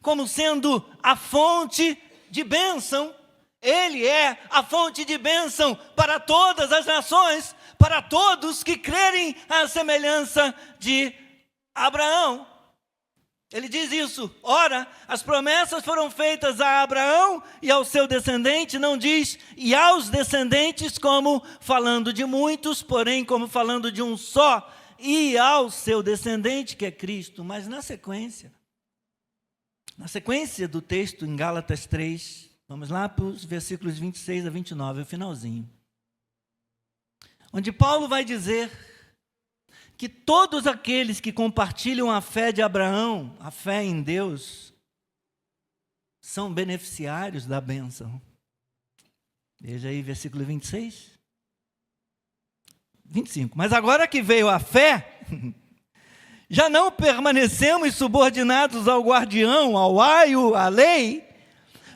A: como sendo a fonte de bênção. Ele é a fonte de bênção para todas as nações, para todos que crerem à semelhança de Abraão. Ele diz isso: ora, as promessas foram feitas a Abraão e ao seu descendente, não diz e aos descendentes como falando de muitos, porém como falando de um só, e ao seu descendente que é Cristo. Mas na sequência do texto em Gálatas 3, vamos lá para os versículos 26 a 29, o finalzinho, onde Paulo vai dizer que todos aqueles que compartilham a fé de Abraão, a fé em Deus, são beneficiários da bênção. Veja aí, versículo 26. 25. Mas agora que veio a fé, já não permanecemos subordinados ao guardião, ao aio, à lei,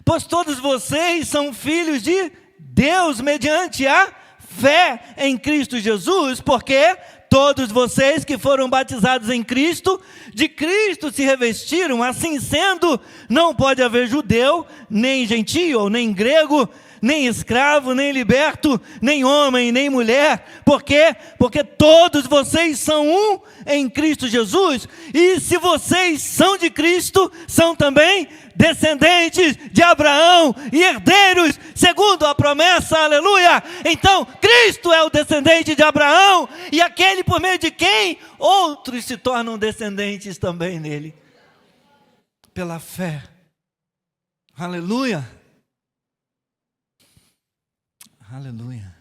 A: pois todos vocês são filhos de Deus mediante a fé em Cristo Jesus, porque todos vocês que foram batizados em Cristo, de Cristo se revestiram. Assim sendo, não pode haver judeu, nem gentio, nem grego, nem escravo, nem liberto, nem homem, nem mulher. Por quê? Porque todos vocês são um em Cristo Jesus. E se vocês são de Cristo, são também descendentes de Abraão e herdeiros segundo a promessa, aleluia. Então, Cristo é o descendente de Abraão e aquele por meio de quem outros se tornam descendentes também nele, pela fé, aleluia, aleluia.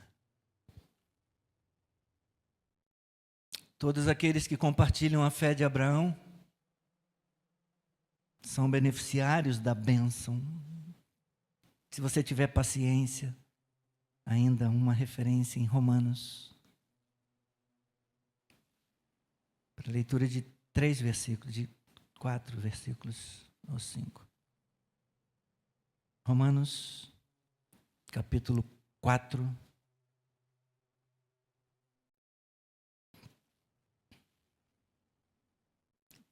A: Todos aqueles que compartilham a fé de Abraão são beneficiários da bênção. Se você tiver paciência, ainda uma referência em Romanos, para a leitura de 3 versículos, de 4 versículos ou 5. Romanos, capítulo 4.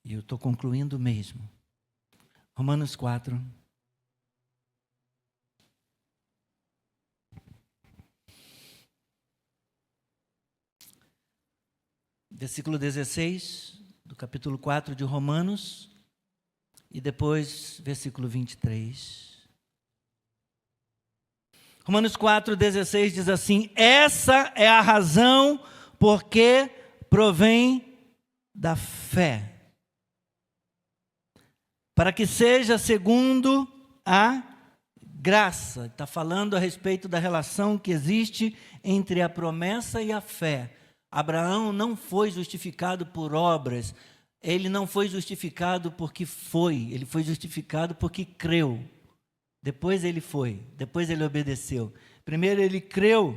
A: E eu estou concluindo mesmo. Romanos 4. Versículo 16, do capítulo 4 de Romanos, e depois versículo 23. Romanos 4, 16 diz assim: essa é a razão porque provém da fé, para que seja segundo a graça. Está falando a respeito da relação que existe entre a promessa e a fé. Abraão não foi justificado por obras, ele não foi justificado porque ele foi justificado porque creu. Depois ele obedeceu. Primeiro ele creu.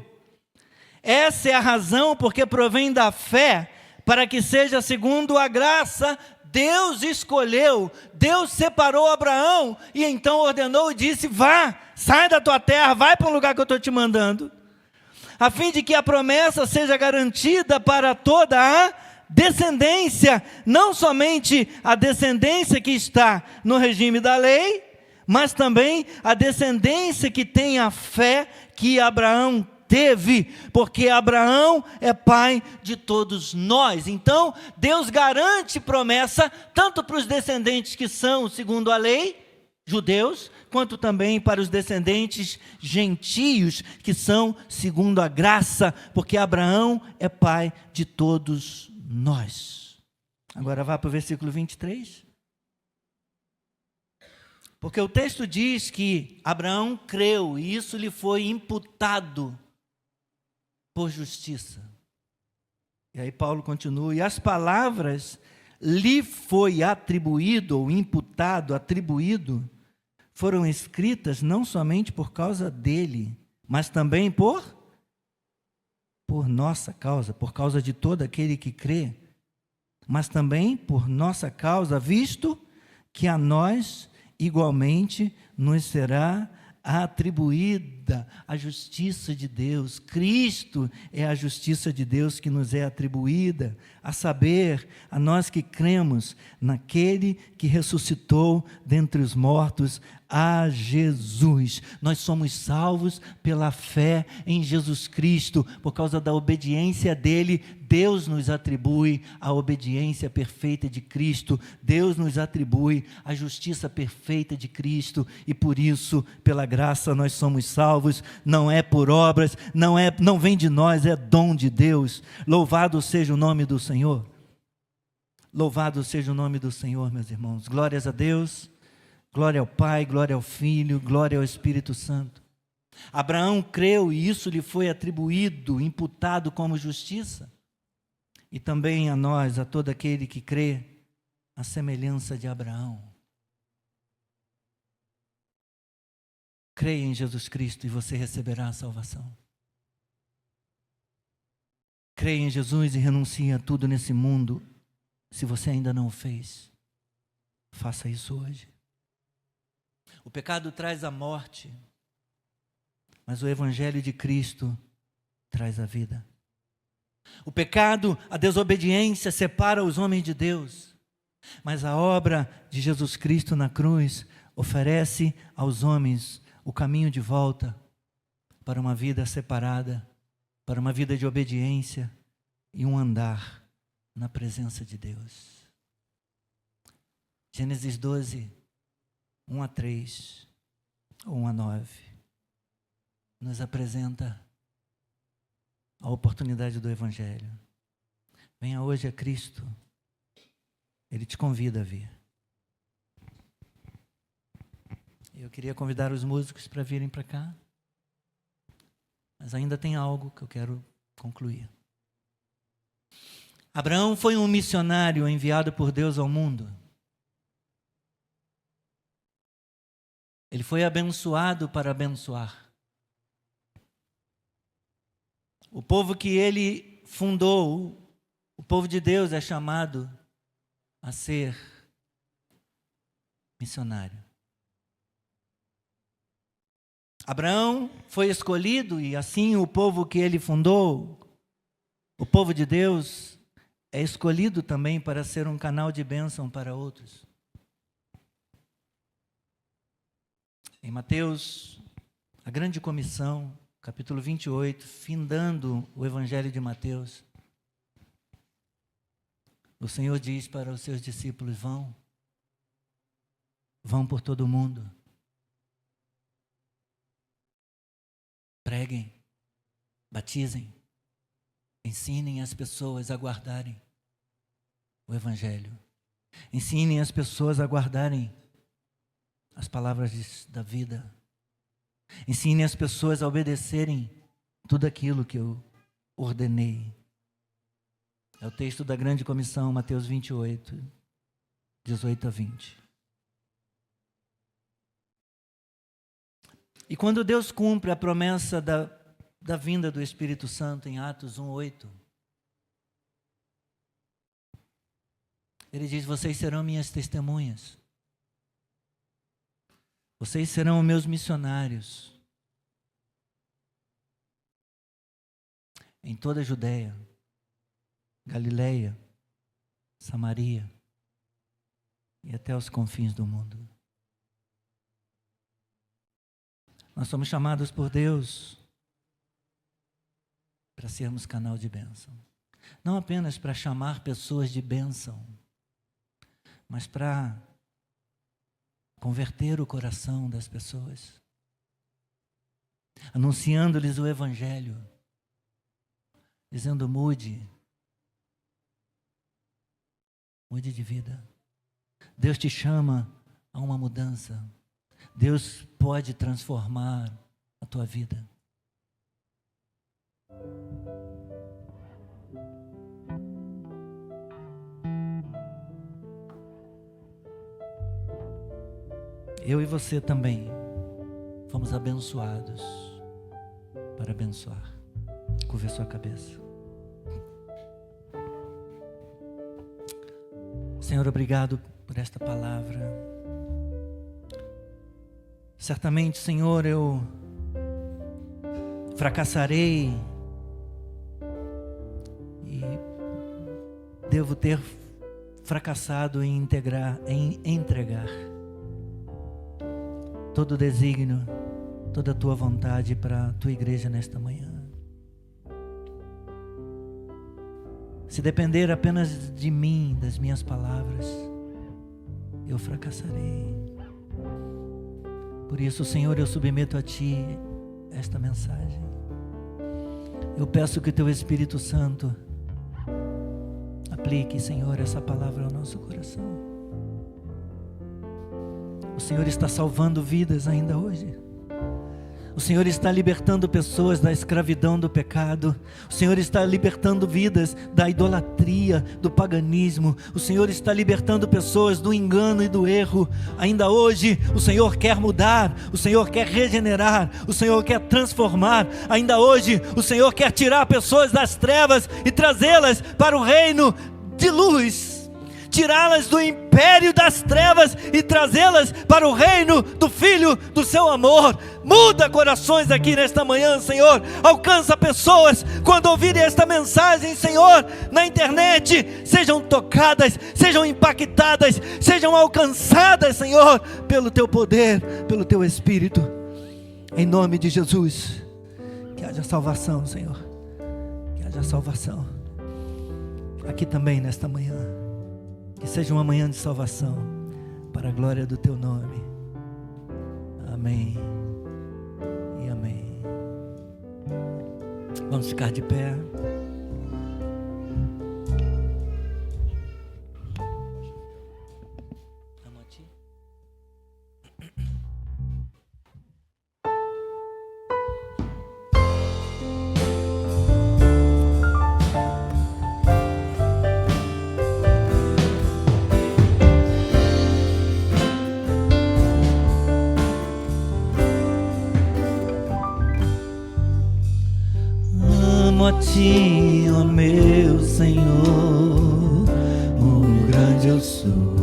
A: Essa é a razão porque provém da fé, para que seja segundo a graça. Deus escolheu, Deus separou Abraão e então ordenou e disse: vá, sai da tua terra, vai para um lugar que eu estou te mandando, a fim de que a promessa seja garantida para toda a descendência, não somente a descendência que está no regime da lei, mas também a descendência que tem a fé que Abraão teve, porque Abraão é pai de todos nós. Então, Deus garante promessa tanto para os descendentes que são segundo a lei, judeus, quanto também para os descendentes gentios, que são segundo a graça, porque Abraão é pai de todos nós. Agora vá para o versículo 23. Porque o texto diz que Abraão creu e isso lhe foi imputado por justiça. E aí Paulo continua: e as palavras lhe foi atribuído, ou imputado, atribuído, foram escritas não somente por causa dele, mas também por por nossa causa, por causa de todo aquele que crê, mas também por nossa causa, visto que a nós igualmente nos será atribuída a justiça de Deus. Cristo é a justiça de Deus que nos é atribuída, a saber, a nós que cremos naquele que ressuscitou dentre os mortos, a Jesus. Nós somos salvos pela fé em Jesus Cristo, por causa da obediência dele. Deus nos atribui a obediência perfeita de Cristo, Deus nos atribui a justiça perfeita de Cristo, e por isso, pela graça, nós somos salvos. Não é por obras, não vem de nós, é dom de Deus. Louvado seja o nome do Senhor. Louvado seja o nome do Senhor, meus irmãos. Glórias a Deus, glória ao Pai, glória ao Filho, glória ao Espírito Santo. Abraão creu e isso lhe foi atribuído, imputado como justiça. E também a nós, a todo aquele que crê, a semelhança de Abraão. Creia em Jesus Cristo e você receberá a salvação. Creia em Jesus e renuncie a tudo nesse mundo. Se você ainda não o fez, faça isso hoje. O pecado traz a morte, mas o Evangelho de Cristo traz a vida. O pecado, a desobediência separa os homens de Deus, mas a obra de Jesus Cristo na cruz oferece aos homens o caminho de volta para uma vida separada, para uma vida de obediência e um andar na presença de Deus. Gênesis 12, 1-3, ou 1-9, nos apresenta a oportunidade do Evangelho. Venha hoje a Cristo, Ele te convida a vir. Eu queria convidar os músicos para virem para cá, mas ainda tem algo que eu quero concluir. Abraão foi um missionário enviado por Deus ao mundo. Ele foi abençoado para abençoar. O povo que ele fundou, o povo de Deus, é chamado a ser missionário. Abraão foi escolhido e assim o povo que ele fundou, o povo de Deus, é escolhido também para ser um canal de bênção para outros. Em Mateus, a grande comissão, capítulo 28, findando o Evangelho de Mateus, o Senhor diz para os seus discípulos: vão por todo o mundo, preguem, batizem, ensinem as pessoas a guardarem o Evangelho, ensinem as pessoas a guardarem as palavras da vida, ensinem as pessoas a obedecerem tudo aquilo que eu ordenei. É o texto da grande comissão, Mateus 28, 18-20. E quando Deus cumpre a promessa da vinda do Espírito Santo em Atos 1:8, Ele diz: vocês serão minhas testemunhas. Vocês serão meus missionários em toda a Judeia, Galileia, Samaria e até os confins do mundo. Nós somos chamados por Deus para sermos canal de bênção. Não apenas para chamar pessoas de bênção, mas para converter o coração das pessoas, anunciando-lhes o Evangelho, dizendo: mude de vida. Deus te chama a uma mudança. Deus pode transformar a tua vida. Eu e você também fomos abençoados para abençoar. curve a sua cabeça. Senhor, obrigado por esta palavra. Certamente, Senhor, eu fracassarei e devo ter fracassado em entregar todo o desígnio, toda a tua vontade para a tua igreja nesta manhã. Se depender apenas de mim, das minhas palavras, eu fracassarei. Por isso, Senhor, eu submeto a Ti esta mensagem. Eu peço que o Teu Espírito Santo aplique, Senhor, essa palavra ao nosso coração. O Senhor está salvando vidas ainda hoje. O Senhor está libertando pessoas da escravidão do pecado. O Senhor está libertando vidas da idolatria, do paganismo. O Senhor está libertando pessoas do engano e do erro. Ainda hoje, o Senhor quer mudar. O Senhor quer regenerar. O Senhor quer transformar. Ainda hoje, o Senhor quer tirar pessoas das trevas e trazê-las para o reino de luz. Tirá-las do império das trevas e trazê-las para o reino do Filho do seu amor. Muda corações aqui nesta manhã, Senhor. Alcança pessoas quando ouvirem esta mensagem, Senhor, na internet. Sejam tocadas, sejam impactadas, sejam alcançadas, Senhor, pelo Teu poder, pelo Teu Espírito. Em nome de Jesus. Que haja salvação, Senhor. Que haja salvação aqui também nesta manhã. Que seja uma manhã de salvação, para a glória do Teu nome. Amém e amém. Vamos ficar de pé. Amo a Ti. Amo a Ti, ó meu Senhor, o grande eu sou,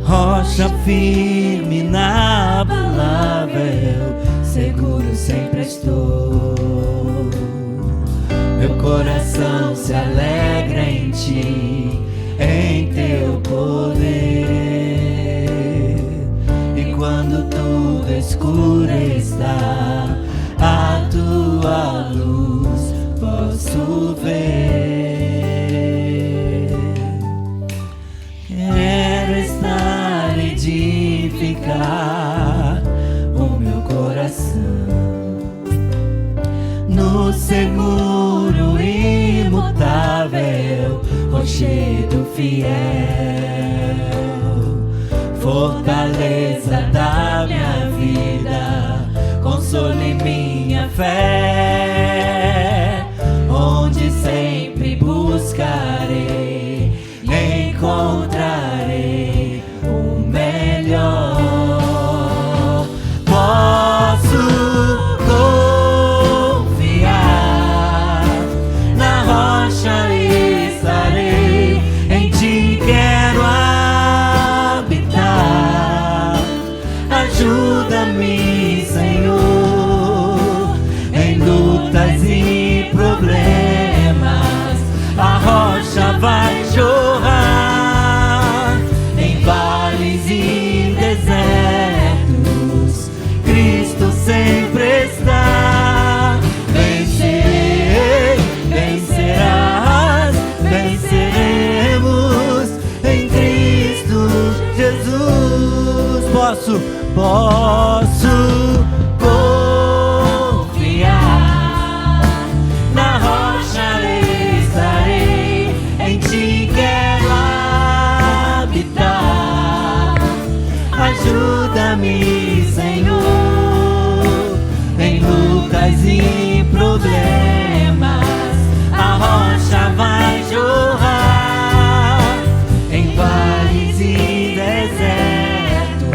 A: rocha firme, inabalável, seguro sempre estou. Meu coração se alegra em Ti, em Teu poder, e quando tudo escuro está, a Tua luz posso ver. Quero estar e edificar o meu coração no seguro, imutável rochedo fiel, fortaleza da minha vida, console minha fé, onde sempre buscarei, encontrarei o melhor. Posso confiar, na rocha estarei, em Ti quero habitar. Ajuda-me, Senhor, em lutas e problemas, a rocha vai jorrar. Em vales e desertos, Cristo sempre está. Vencerei, vencerás, venceremos em Cristo Jesus. Posso confiar, na rocha estarei, em Ti quero habitar. Ajuda-me, Senhor, em lutas e problemas, a rocha vai jorrar. Em vales e desertos,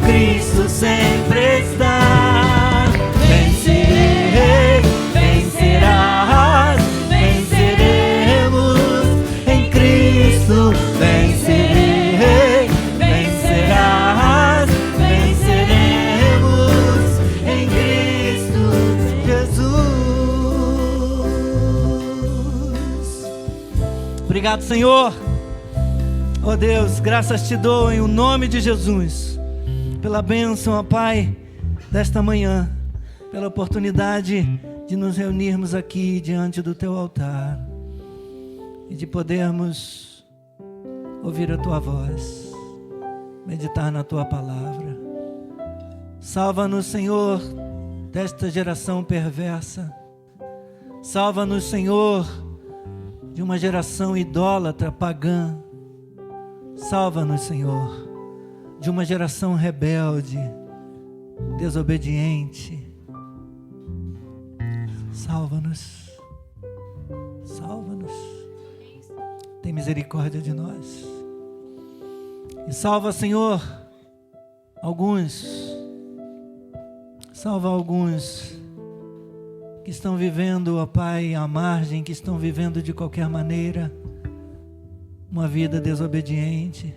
A: Cristo sempre está. Vencerei, Obrigado, Senhor. Oh Deus, graças te dou em o nome de Jesus, pela bênção, ó Pai, desta manhã, pela oportunidade de nos reunirmos aqui diante do teu altar e de podermos ouvir a tua voz, meditar na tua palavra. Salva-nos, Senhor, desta geração perversa. Salva-nos, Senhor, de uma geração idólatra, pagã. Salva-nos, Senhor, de uma geração rebelde, desobediente. Salva-nos, salva-nos. Tem misericórdia de nós. E salva, Senhor, salva alguns que estão vivendo, ó Pai, à margem, que estão vivendo de qualquer maneira uma vida desobediente.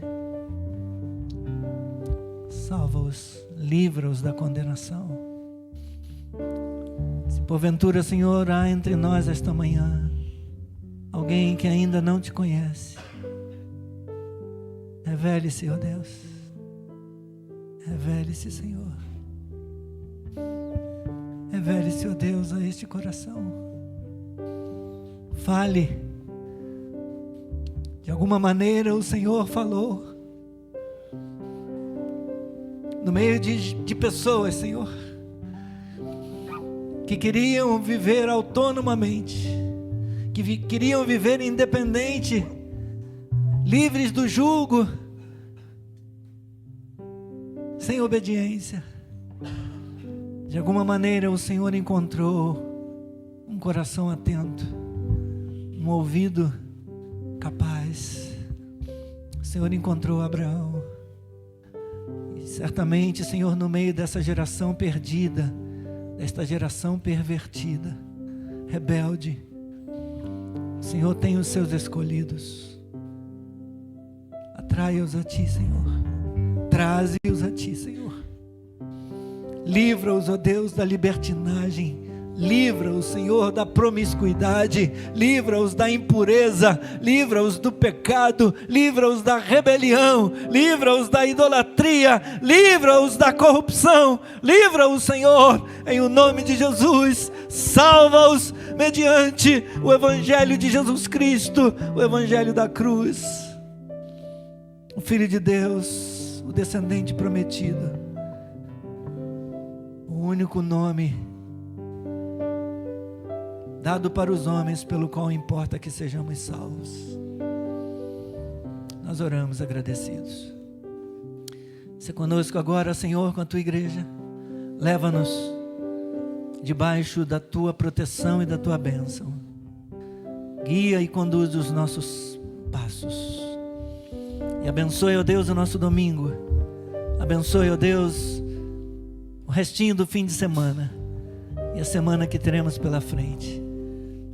A: Salva-os, livra-os da condenação. Se porventura, Senhor, há entre nós esta manhã alguém que ainda não te conhece, revele-se, ó Deus, revele-se, Senhor, revele-se, ó Deus, a este coração. Fale. De alguma maneira o Senhor falou no meio de pessoas, Senhor, que queriam viver autonomamente, que queriam viver independente, livres do jugo, sem obediência. De alguma maneira o Senhor encontrou um coração atento, um ouvido capaz. O Senhor encontrou Abraão. E certamente, Senhor, no meio dessa geração perdida, desta geração pervertida, rebelde, o Senhor tem os seus escolhidos. Atrai-os a ti, Senhor. Traze-os a ti, Senhor. Livra-os, ó Deus, da libertinagem. Livra-os, Senhor, da promiscuidade. Livra-os da impureza. Livra-os do pecado. Livra-os da rebelião. Livra-os da idolatria. Livra-os da corrupção. Livra-os, Senhor, em o nome de Jesus. Salva-os mediante o Evangelho de Jesus Cristo, o Evangelho da cruz. O Filho de Deus, o descendente prometido, o único nome dado para os homens, pelo qual importa que sejamos salvos. Nós oramos agradecidos. Se conosco agora, Senhor, com a tua igreja, leva-nos debaixo da tua proteção e da tua bênção. Guia e conduz os nossos passos. E abençoe, ó Deus, o nosso domingo. Abençoe, ó Deus, o restinho do fim de semana e a semana que teremos pela frente.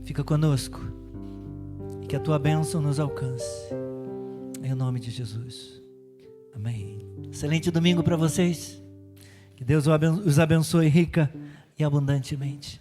A: Fica conosco e que a tua bênção nos alcance, em nome de Jesus, amém. Excelente domingo para vocês, que Deus os abençoe rica e abundantemente.